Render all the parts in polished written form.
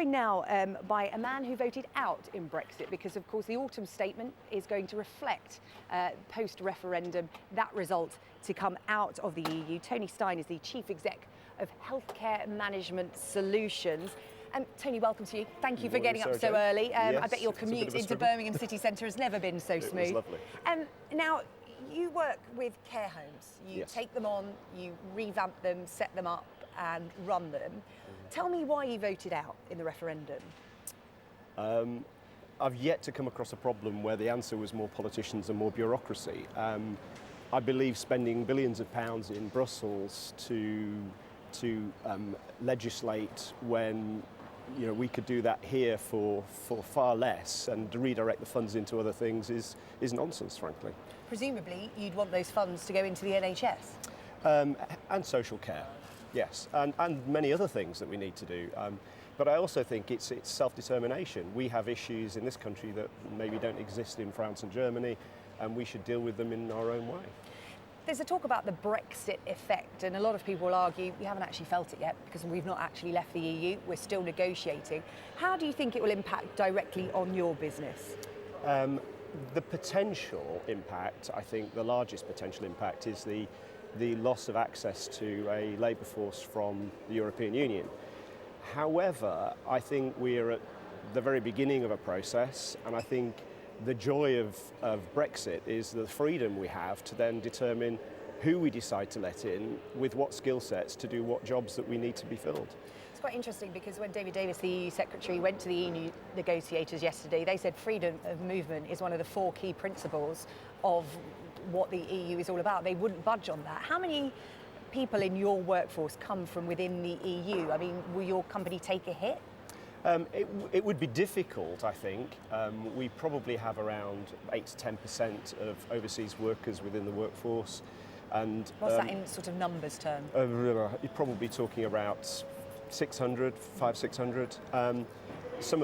joined now by a man who voted out in Brexit because, of course, the autumn statement is going to reflect post-referendum that result to come out of the EU. Tony Stein is the Chief Exec of Healthcare Management Solutions. Tony, welcome to you. Thank you for getting up so early. Yes, I bet your commute into Birmingham city centre has never been so smooth. It was lovely. Now, you work with care homes. You take them on, you revamp them, set them up and run them. Tell me why you voted out in the referendum. I've yet to come across a problem where the answer was more politicians and more bureaucracy. I believe spending billions of pounds in Brussels to legislate when we could do that here for far less and redirect the funds into other things is nonsense, frankly. Presumably you'd want those funds to go into the NHS? And social care, yes, and many other things that we need to do. But I also think it's self-determination. We have issues in this country that maybe don't exist in France and Germany, and we should deal with them in our own way. There's a talk about the Brexit effect, and a lot of people will argue we haven't actually felt it yet because we've not actually left the EU, we're still negotiating. How do you think it will impact directly on your business? The potential impact, I think the largest potential impact is the loss of access to a labour force from the European Union. However, I think we're at the very beginning of a process, and I think the joy of Brexit is the freedom we have to then determine who we decide to let in, with what skill sets to do what jobs that we need to be filled. It's quite interesting because when David Davis, the EU Secretary, went to the EU negotiators yesterday, they said freedom of movement is one of the 4 key principles of what the EU is all about. They wouldn't budge on that. How many people in your workforce come from within the EU? I mean, will your company take a hit? It would be difficult, I think. We probably have around 8 to 10% of overseas workers within the workforce. And what's that in sort of numbers terms? You're probably talking about 600, 600.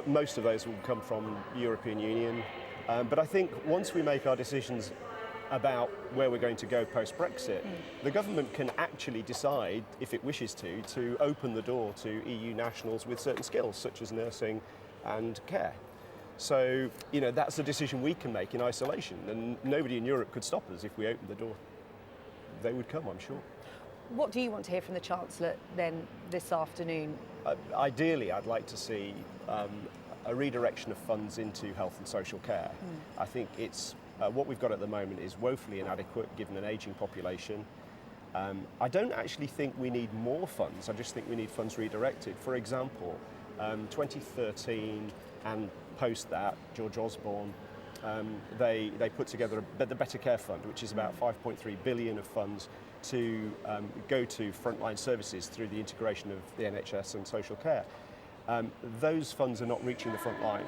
Most of those will come from the European Union. But I think once we make our decisions about where we're going to go post-Brexit, the government can actually decide, if it wishes to open the door to EU nationals with certain skills, such as nursing and care. So, that's a decision we can make in isolation, and nobody in Europe could stop us if we opened the door. They would come, I'm sure. What do you want to hear from the Chancellor then this afternoon? Ideally, I'd like to see a redirection of funds into health and social care. I think what we've got at the moment is woefully inadequate given an ageing population. I don't actually think we need more funds, I just think we need funds redirected. For example, 2013 and post that, George Osborne, they put together the Better Care Fund, which is about 5.3 billion of funds to go to frontline services through the integration of the NHS and social care. Those funds are not reaching the front line.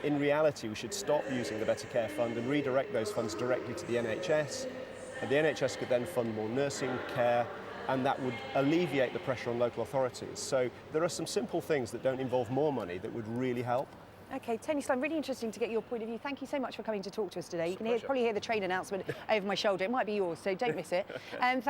In reality, we should stop using the Better Care Fund and redirect those funds directly to the NHS. And the NHS could then fund more nursing care, and that would alleviate the pressure on local authorities. So there are some simple things that don't involve more money that would really help. Okay, Tony Stein, really interesting to get your point of view. Thank you so much for coming to talk to us today. You can probably hear the train announcement over my shoulder. It might be yours, so don't miss it.